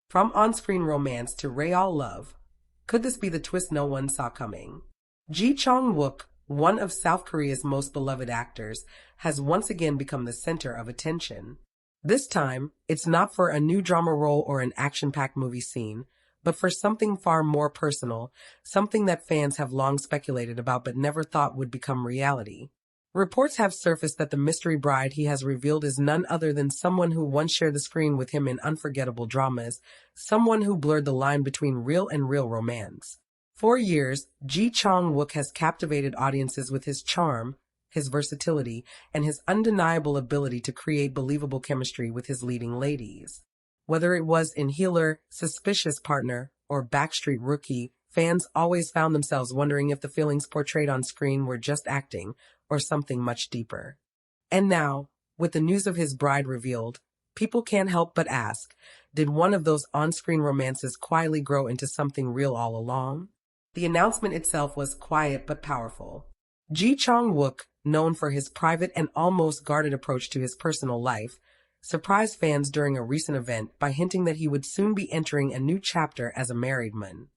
From on-screen romance to real love, could this be the twist no one saw coming? Ji Chang Wook, one of South Korea's most beloved actors, has once again become the center of attention. This time, it's not for a new drama role or an action-packed movie scene, but for something far more personal, something that fans have long speculated about but never thought would become reality. Reports have surfaced that the mystery bride he has revealed is none other than someone who once shared the screen with him in unforgettable dramas, someone who blurred the line between real and real romance. For years, Ji Chang Wook has captivated audiences with his charm, his versatility, and his undeniable ability to create believable chemistry with his leading ladies. Whether it was in Healer, Suspicious Partner, or Backstreet Rookie, fans always found themselves wondering if the feelings portrayed on screen were just acting or something much deeper. And now, with the news of his bride revealed, people can't help but ask, did one of those on-screen romances quietly grow into something real all along? The announcement itself was quiet but powerful. Ji Chang Wook, known for his private and almost guarded approach to his personal life, surprised fans during a recent event by hinting that he would soon be entering a new chapter as a married man.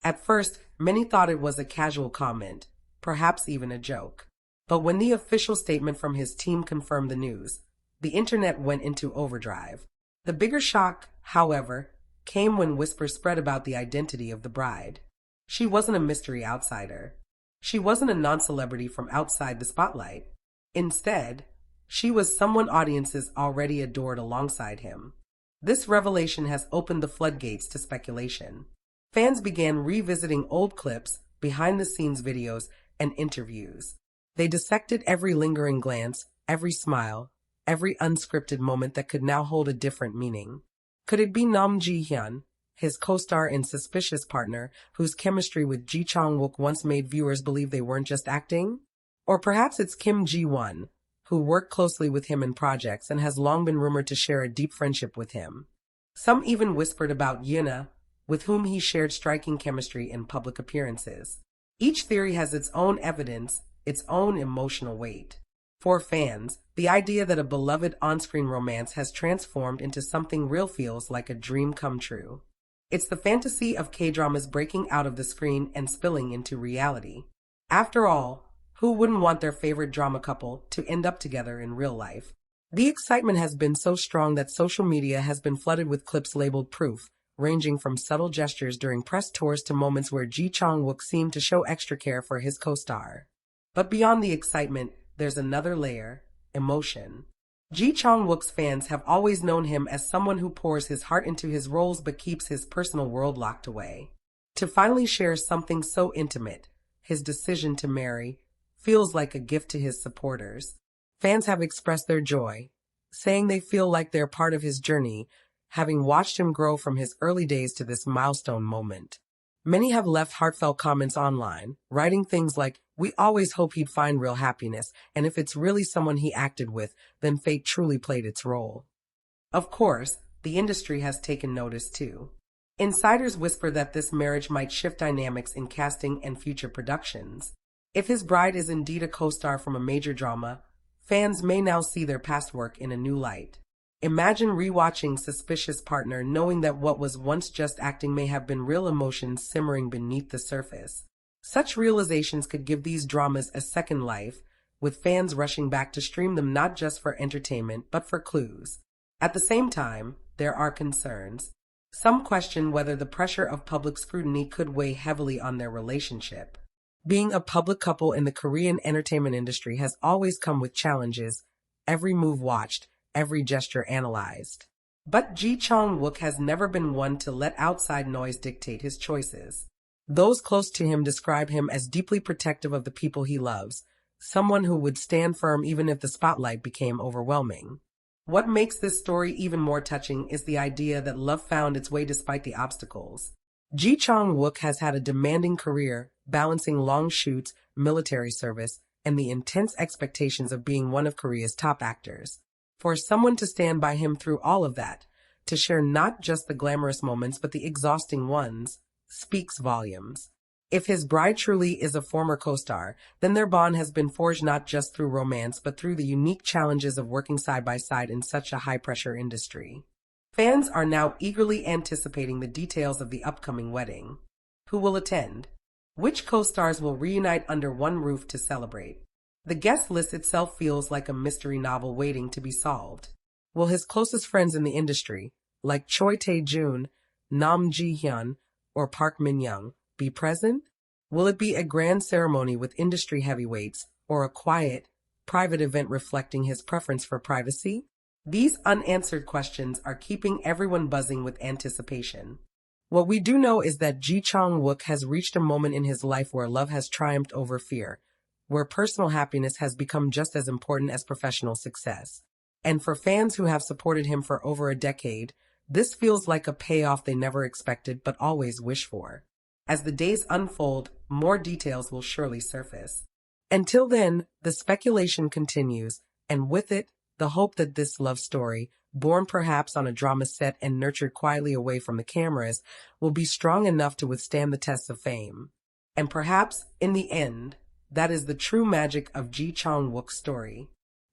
At first, many thought it was a casual comment, perhaps even a joke. But when the official statement from his team confirmed the news, the internet went into overdrive. The bigger shock, however, came when whispers spread about the identity of the bride. She wasn't a mystery outsider. She wasn't a non-celebrity from outside the spotlight. Instead, she was someone audiences already adored alongside him. This revelation has opened the floodgates to speculation. Fans began revisiting old clips, behind-the-scenes videos, and interviews. They dissected every lingering glance, every smile, every unscripted moment that could now hold a different meaning. Could it be Nam Ji-hyun, his co-star and suspicious partner, whose chemistry with Ji Chang Wook once made viewers believe they weren't just acting? Or perhaps it's Kim Ji-won, who worked closely with him in projects and has long been rumored to share a deep friendship with him. Some even whispered about Yuna, with whom he shared striking chemistry in public appearances. Each theory has its own evidence, its own emotional weight. For fans, the idea that a beloved on-screen romance has transformed into something real feels like a dream come true. It's the fantasy of K-dramas breaking out of the screen and spilling into reality. After all, who wouldn't want their favorite drama couple to end up together in real life? The excitement has been so strong that social media has been flooded with clips labeled proof, ranging from subtle gestures during press tours to moments where Ji Chang Wook seemed to show extra care for his co-star. But beyond the excitement, there's another layer: emotion. Ji Chang Wook's fans have always known him as someone who pours his heart into his roles but keeps his personal world locked away. To finally share something so intimate, his decision to marry, feels like a gift to his supporters. Fans have expressed their joy, saying they feel like they're part of his journey, having watched him grow from his early days to this milestone moment. Many have left heartfelt comments online, writing things like, "We always hope he'd find real happiness, and if it's really someone he acted with, then fate truly played its role." Of course, the industry has taken notice too. Insiders whisper that this marriage might shift dynamics in casting and future productions. If his bride is indeed a co-star from a major drama, fans may now see their past work in a new light. Imagine rewatching Suspicious Partner knowing that what was once just acting may have been real emotions simmering beneath the surface. Such realizations could give these dramas a second life, with fans rushing back to stream them not just for entertainment but for clues. At the same time, there are concerns. Some question whether the pressure of public scrutiny could weigh heavily on their relationship. Being a public couple in the Korean entertainment industry has always come with challenges, every move watched, every gesture analyzed. But Ji Chang Wook has never been one to let outside noise dictate his choices. Those close to him describe him as deeply protective of the people he loves, someone who would stand firm even if the spotlight became overwhelming. What makes this story even more touching is the idea that love found its way despite the obstacles. Ji Chang Wook has had a demanding career, balancing long shoots, military service, and the intense expectations of being one of Korea's top actors. For someone to stand by him through all of that, to share not just the glamorous moments but the exhausting ones, speaks volumes. If his bride truly is a former co-star, then their bond has been forged not just through romance but through the unique challenges of working side by side in such a high-pressure industry. Fans are now eagerly anticipating the details of the upcoming wedding. Who will attend? Which co-stars will reunite under one roof to celebrate? The guest list itself feels like a mystery novel waiting to be solved. Will his closest friends in the industry, like Choi Tae-joon, Nam Ji-hyun, or Park Min-young, be present? Will it be a grand ceremony with industry heavyweights, or a quiet, private event reflecting his preference for privacy? These unanswered questions are keeping everyone buzzing with anticipation. What we do know is that Ji Chang Wook has reached a moment in his life where love has triumphed over fear, where personal happiness has become just as important as professional success. And for fans who have supported him for over a decade, this feels like a payoff they never expected but always wish for. As the days unfold, more details will surely surface. Until then, the speculation continues, and with it, the hope that this love story, born perhaps on a drama set and nurtured quietly away from the cameras, will be strong enough to withstand the tests of fame. And perhaps, in the end, that is the true magic of Ji Chang Wook's story.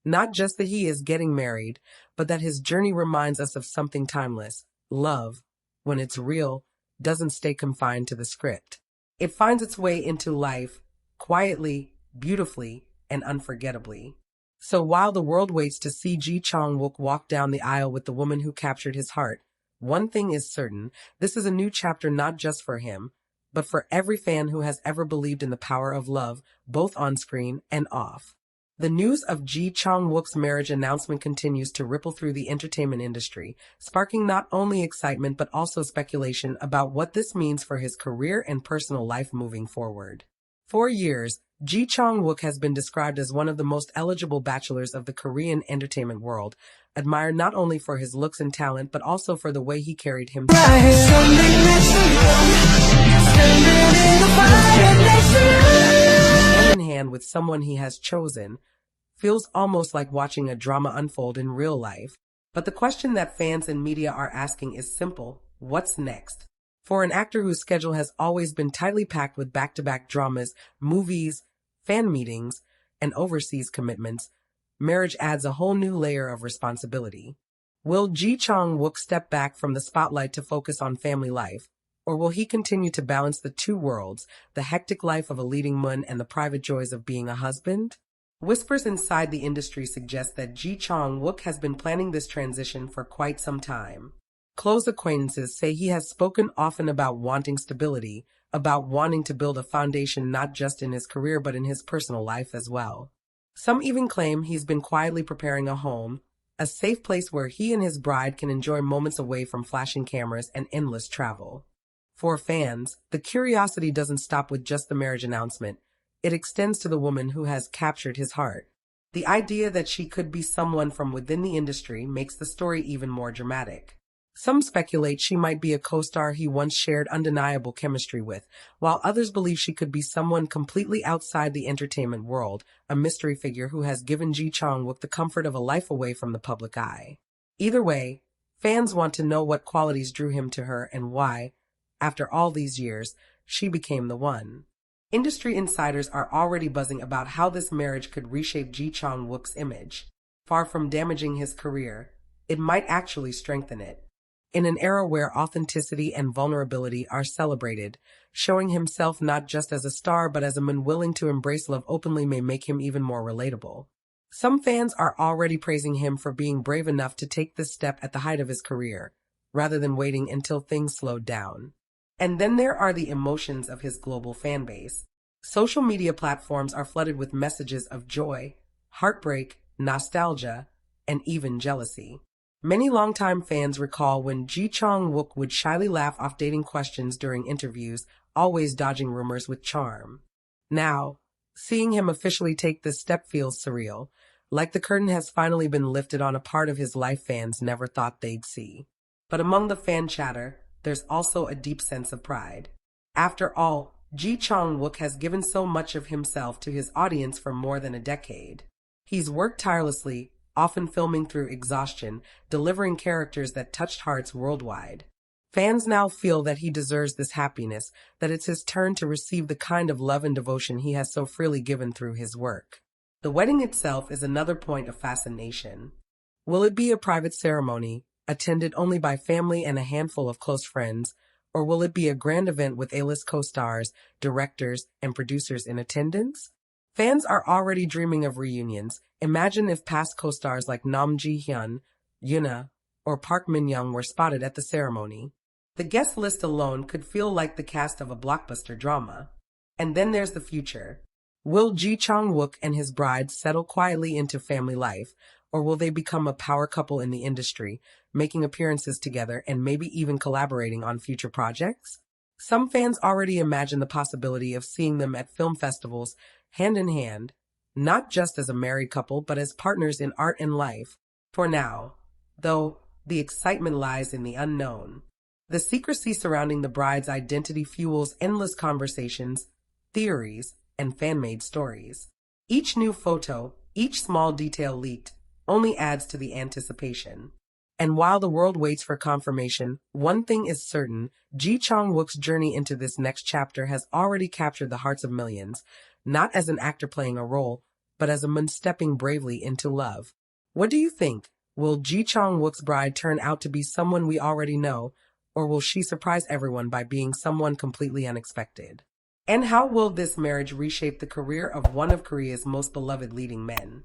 Not just that he is getting married, but that his journey reminds us of something timeless. Love, when it's real, doesn't stay confined to the script. It finds its way into life, quietly, beautifully, and unforgettably. So while the world waits to see Ji Chang Wook walk down the aisle with the woman who captured his heart, one thing is certain: this is a new chapter not just for him, but for every fan who has ever believed in the power of love, both on screen and off. The news of Ji Chang Wook's marriage announcement continues to ripple through the entertainment industry, sparking not only excitement but also speculation about what this means for his career and personal life moving forward. For years, Ji Chang Wook has been described as one of the most eligible bachelors of the Korean entertainment world, admired not only for his looks and talent but also for the way he carried himself. Hand in hand with someone he has chosen, feels almost like watching a drama unfold in real life. But the question that fans and media are asking is simple: what's next? For an actor whose schedule has always been tightly packed with back-to-back dramas, movies, fan meetings, and overseas commitments, marriage adds a whole new layer of responsibility. Will Ji Chang Wook step back from the spotlight to focus on family life, or will he continue to balance the two worlds, the hectic life of a leading man and the private joys of being a husband? Whispers inside the industry suggest that Ji Chang Wook has been planning this transition for quite some time. Close acquaintances say he has spoken often about wanting stability, about wanting to build a foundation not just in his career but in his personal life as well. Some even claim he's been quietly preparing a home, a safe place where he and his bride can enjoy moments away from flashing cameras and endless travel. For fans, the curiosity doesn't stop with just the marriage announcement. It extends to the woman who has captured his heart. The idea that she could be someone from within the industry makes the story even more dramatic. Some speculate she might be a co-star he once shared undeniable chemistry with, while others believe she could be someone completely outside the entertainment world, a mystery figure who has given Ji Chang Wook the comfort of a life away from the public eye. Either way, fans want to know what qualities drew him to her and why, after all these years, she became the one. Industry insiders are already buzzing about how this marriage could reshape Ji Chang Wook's image. Far from damaging his career, it might actually strengthen it. In an era where authenticity and vulnerability are celebrated, showing himself not just as a star but as a man willing to embrace love openly may make him even more relatable. Some fans are already praising him for being brave enough to take this step at the height of his career, rather than waiting until things slowed down. And then there are the emotions of his global fan base. Social media platforms are flooded with messages of joy, heartbreak, nostalgia, and even jealousy. Many longtime fans recall when Ji Chang Wook would shyly laugh off dating questions during interviews, always dodging rumors with charm. Now, seeing him officially take this step feels surreal, like the curtain has finally been lifted on a part of his life fans never thought they'd see. But among the fan chatter, there's also a deep sense of pride. After all, Ji Chang Wook has given so much of himself to his audience for more than a decade. He's worked tirelessly, often filming through exhaustion, delivering characters that touched hearts worldwide. Fans now feel that he deserves this happiness, that it's his turn to receive the kind of love and devotion he has so freely given through his work. The wedding itself is another point of fascination. Will it be a private ceremony, a attended only by family and a handful of close friends, or will it be a grand event with A-list co-stars, directors, and producers in attendance? Fans are already dreaming of reunions. Imagine if past co-stars like Nam Ji-hyun, Yuna, or Park Min-young were spotted at the ceremony. The guest list alone could feel like the cast of a blockbuster drama. And then there's the future. Will Ji Chang Wook and his bride settle quietly into family life, or will they become a power couple in the industry, making appearances together and maybe even collaborating on future projects? Some fans already imagine the possibility of seeing them at film festivals, hand in hand, not just as a married couple, but as partners in art and life. For now, though, the excitement lies in the unknown. The secrecy surrounding the bride's identity fuels endless conversations, theories, and fan-made stories. Each new photo, each small detail leaked, only adds to the anticipation. And while the world waits for confirmation, one thing is certain: Ji Chang Wook's journey into this next chapter has already captured the hearts of millions, not as an actor playing a role, but as a man stepping bravely into love. What do you think? Will Ji Chang Wook's bride turn out to be someone we already know, or will she surprise everyone by being someone completely unexpected? And how will this marriage reshape the career of one of Korea's most beloved leading men?